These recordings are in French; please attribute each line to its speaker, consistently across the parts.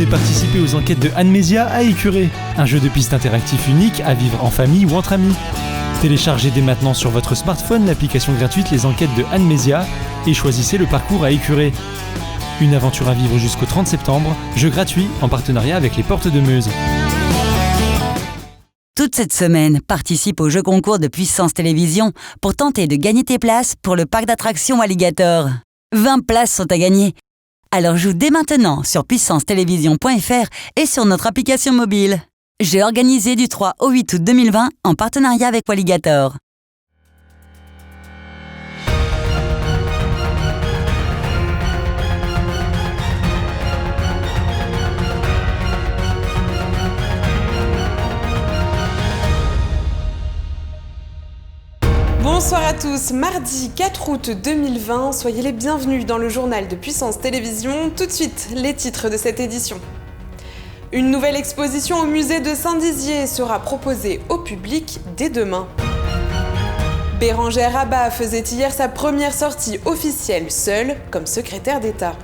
Speaker 1: Venez participer aux enquêtes de Anne-Mésia à Écuré, un jeu de piste interactif unique à vivre en famille ou entre amis. Téléchargez dès maintenant sur votre smartphone l'application gratuite Les Enquêtes de Anne-Mésia et choisissez le parcours à Écuré. Une aventure à vivre jusqu'au 30 septembre, jeu gratuit en partenariat avec les Portes de Meuse.
Speaker 2: Toute cette semaine, participe au jeu concours de Puissance Télévisions pour tenter de gagner tes places pour le parc d'attractions Alligator. 20 places sont à gagner. Alors joue dès maintenant sur puissancetélévision.fr et sur notre application mobile. Jeu organisé du 3 au 8 août 2020 en partenariat avec Alligator.
Speaker 3: Bonsoir à tous, mardi 4 août 2020, soyez les bienvenus dans le journal de Puissance Télévisions. Tout de suite, les titres de cette édition. Une nouvelle exposition au musée de Saint-Dizier sera proposée au public dès demain. Bérengère Abba faisait hier sa première sortie officielle seule comme secrétaire d'État.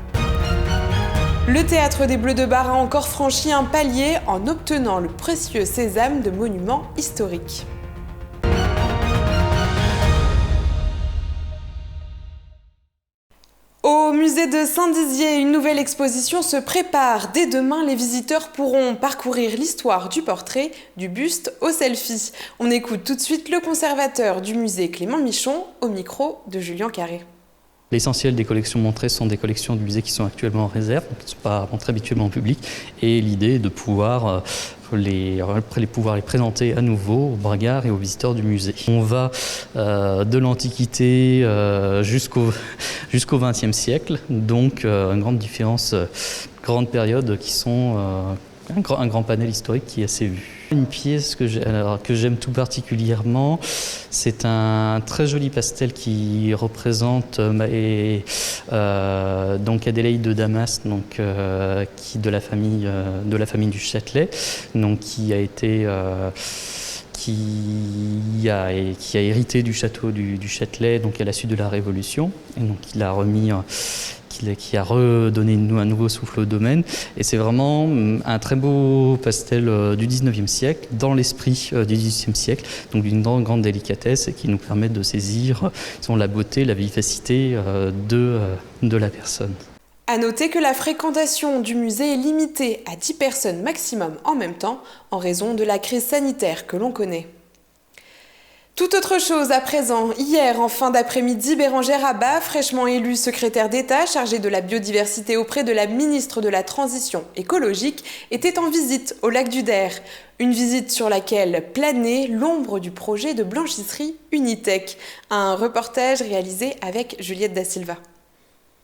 Speaker 3: Le Théâtre des Bleus de Bar a encore franchi un palier en obtenant le précieux sésame de monument historique. Au musée de Saint-Dizier, une nouvelle exposition se prépare. Dès demain, les visiteurs pourront parcourir l'histoire du portrait, du buste au selfie. On écoute tout de suite le conservateur du musée Clément Michon au micro de Julien Carré.
Speaker 4: L'essentiel des collections montrées sont des collections du musée qui sont actuellement en réserve, qui ne sont pas montrées habituellement au public. Et l'idée est de pouvoir les présenter à nouveau aux bragards et aux visiteurs du musée. On va de l'Antiquité jusqu'au XXe siècle, donc une grande différence, grande période qui sont un grand panel historique qui est assez vu. Une pièce que j'aime tout particulièrement, c'est un très joli pastel qui représente donc Adélaïde de Damas, donc, qui de la famille du Châtelet, donc qui a hérité du château du Châtelet donc à la suite de la Révolution, et donc il a remis qui a redonné un nouveau souffle au domaine. Et c'est vraiment un très beau pastel du 19e siècle, dans l'esprit du 18e siècle, donc d'une grande délicatesse et qui nous permet de saisir la beauté, la vivacité de la personne.
Speaker 3: À noter que la fréquentation du musée est limitée à 10 personnes maximum en même temps, en raison de la crise sanitaire que l'on connaît. Tout autre chose à présent. Hier, en fin d'après-midi, Bérengère Abba, fraîchement élue secrétaire d'État chargée de la biodiversité auprès de la ministre de la Transition écologique, était en visite au lac du Der. Une visite sur laquelle planait l'ombre du projet de blanchisserie Unitech. Un reportage réalisé avec Juliette Da Silva.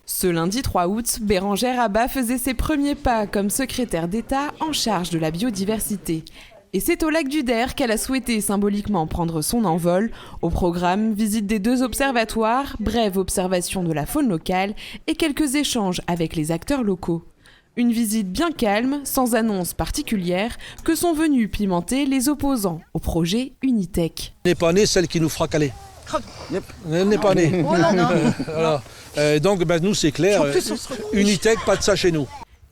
Speaker 3: Ce lundi 3 août, Bérengère Abba faisait ses premiers pas comme secrétaire d'État en charge de la biodiversité. Et c'est au lac du Der qu'elle a souhaité symboliquement prendre son envol. Au programme, visite des 2 observatoires, brève observation de la faune locale et quelques échanges avec les acteurs locaux. Une visite bien calme, sans annonce particulière, que sont venus pimenter les opposants au projet Unitech.
Speaker 5: N'est pas née celle qui nous fera caler. N'est pas née.
Speaker 6: Oh non, non.
Speaker 5: Voilà. Donc nous c'est clair, Unitech, pas de ça chez nous.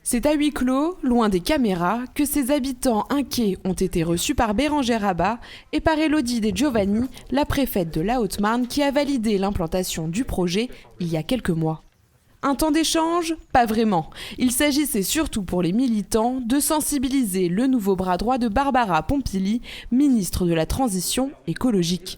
Speaker 3: C'est à huis clos, loin des caméras, que ces habitants inquiets ont été reçus par Bérengère Abba et par Élodie De Giovanni, la préfète de la Haute-Marne qui a validé l'implantation du projet il y a quelques mois. Un temps d'échange ? Pas vraiment. Il s'agissait surtout pour les militants de sensibiliser le nouveau bras droit de Barbara Pompili, ministre de la Transition écologique.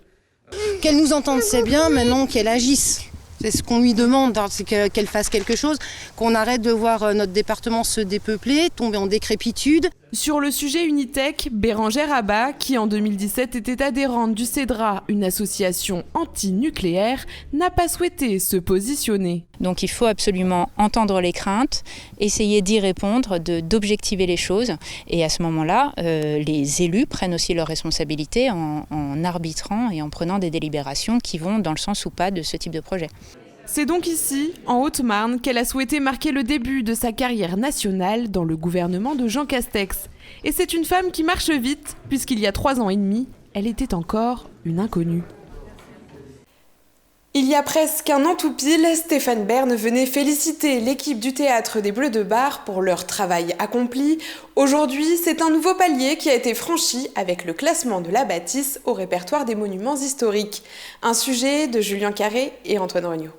Speaker 6: Qu'elle nous entende, c'est bien, maintenant qu'elle agisse. C'est ce qu'on lui demande, c'est qu'elle fasse quelque chose, qu'on arrête de voir notre département se dépeupler, tomber en décrépitude.
Speaker 3: Sur le sujet Unitech, Bérengère Abba, qui en 2017 était adhérente du CEDRA, une association anti-nucléaire, n'a pas souhaité se positionner.
Speaker 7: Donc il faut absolument entendre les craintes, essayer d'y répondre, d'objectiver les choses. Et à ce moment-là, les élus prennent aussi leurs responsabilités en arbitrant et en prenant des délibérations qui vont dans le sens ou pas de ce type de projet.
Speaker 3: C'est donc ici, en Haute-Marne, qu'elle a souhaité marquer le début de sa carrière nationale dans le gouvernement de Jean Castex. Et c'est une femme qui marche vite, puisqu'il y a 3 ans et demi, elle était encore une inconnue. Il y a presque un an tout pile, Stéphane Bern venait féliciter l'équipe du Théâtre des Bleus de Bar pour leur travail accompli. Aujourd'hui, c'est un nouveau palier qui a été franchi avec le classement de la bâtisse au répertoire des monuments historiques. Un sujet de Julien Carré et Antoine Regnault.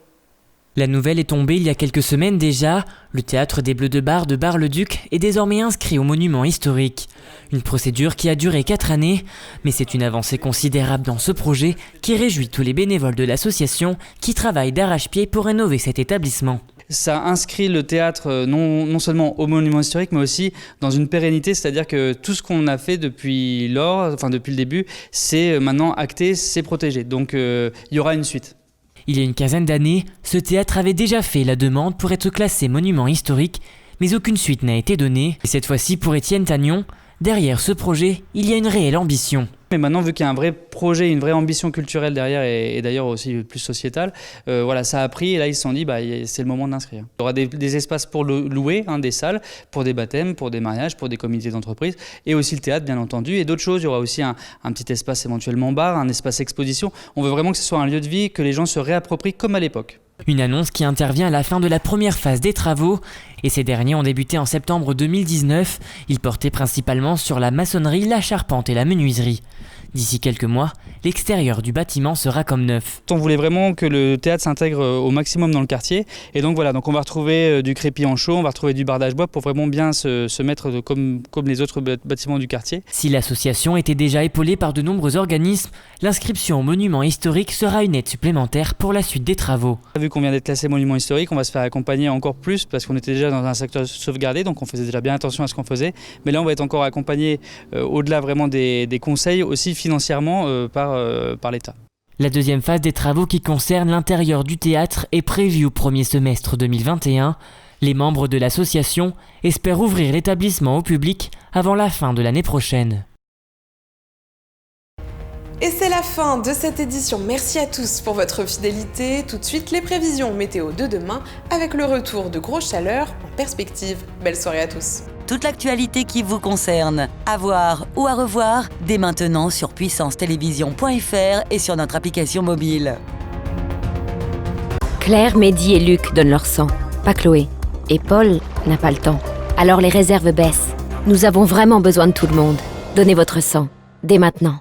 Speaker 8: La nouvelle est tombée il y a quelques semaines déjà. Le Théâtre des Bleus de Bar de Bar-le-Duc est désormais inscrit au monument historique. Une procédure qui a duré 4 années, mais c'est une avancée considérable dans ce projet qui réjouit tous les bénévoles de l'association qui travaillent d'arrache-pied pour rénover cet établissement.
Speaker 9: Ça inscrit le théâtre non seulement au monument historique, mais aussi dans une pérennité, c'est-à-dire que tout ce qu'on a fait depuis le début, c'est maintenant acté, c'est protégé. Donc il y aura une suite.
Speaker 8: Il y a une quinzaine d'années, ce théâtre avait déjà fait la demande pour être classé monument historique, mais aucune suite n'a été donnée. Et cette fois-ci, pour Étienne Tagnon, derrière ce projet, il y a une réelle ambition.
Speaker 9: Mais maintenant, vu qu'il y a un vrai projet, une vraie ambition culturelle derrière et d'ailleurs aussi plus sociétale, ça a pris et là ils se sont dit c'est le moment d'inscrire. Il y aura des espaces pour louer, des salles, pour des baptêmes, pour des mariages, pour des comités d'entreprise et aussi le théâtre bien entendu et d'autres choses. Il y aura aussi un petit espace éventuellement bar, un espace exposition. On veut vraiment que ce soit un lieu de vie, que les gens se réapproprient comme à l'époque.
Speaker 8: Une annonce qui intervient à la fin de la première phase des travaux et ces derniers ont débuté en septembre 2019. Ils portaient principalement sur la maçonnerie, la charpente et la menuiserie. D'ici quelques mois, l'extérieur du bâtiment sera comme neuf.
Speaker 9: On voulait vraiment que le théâtre s'intègre au maximum dans le quartier et donc on va retrouver du crépi en chaux, on va retrouver du bardage bois pour vraiment bien se mettre comme les autres bâtiments du quartier.
Speaker 8: Si l'association était déjà épaulée par de nombreux organismes, l'inscription au monument historique sera une aide supplémentaire pour la suite des travaux.
Speaker 9: Vu qu'on vient d'être classé monument historique, on va se faire accompagner encore plus parce qu'on était déjà dans un secteur sauvegardé, donc on faisait déjà bien attention à ce qu'on faisait. Mais là, on va être encore accompagné au-delà vraiment des conseils, aussi financièrement par l'État.
Speaker 8: La deuxième phase des travaux qui concerne l'intérieur du théâtre est prévue au premier semestre 2021. Les membres de l'association espèrent ouvrir l'établissement au public avant la fin de l'année prochaine.
Speaker 3: Et c'est la fin de cette édition. Merci à tous pour votre fidélité. Tout de suite, les prévisions météo de demain avec le retour de grosses chaleurs en perspective. Belle soirée à tous.
Speaker 2: Toute l'actualité qui vous concerne, à voir ou à revoir, dès maintenant sur puissancetélévision.fr et sur notre application mobile.
Speaker 10: Claire, Mehdi et Luc donnent leur sang, pas Chloé. Et Paul n'a pas le temps. Alors les réserves baissent. Nous avons vraiment besoin de tout le monde. Donnez votre sang, dès maintenant.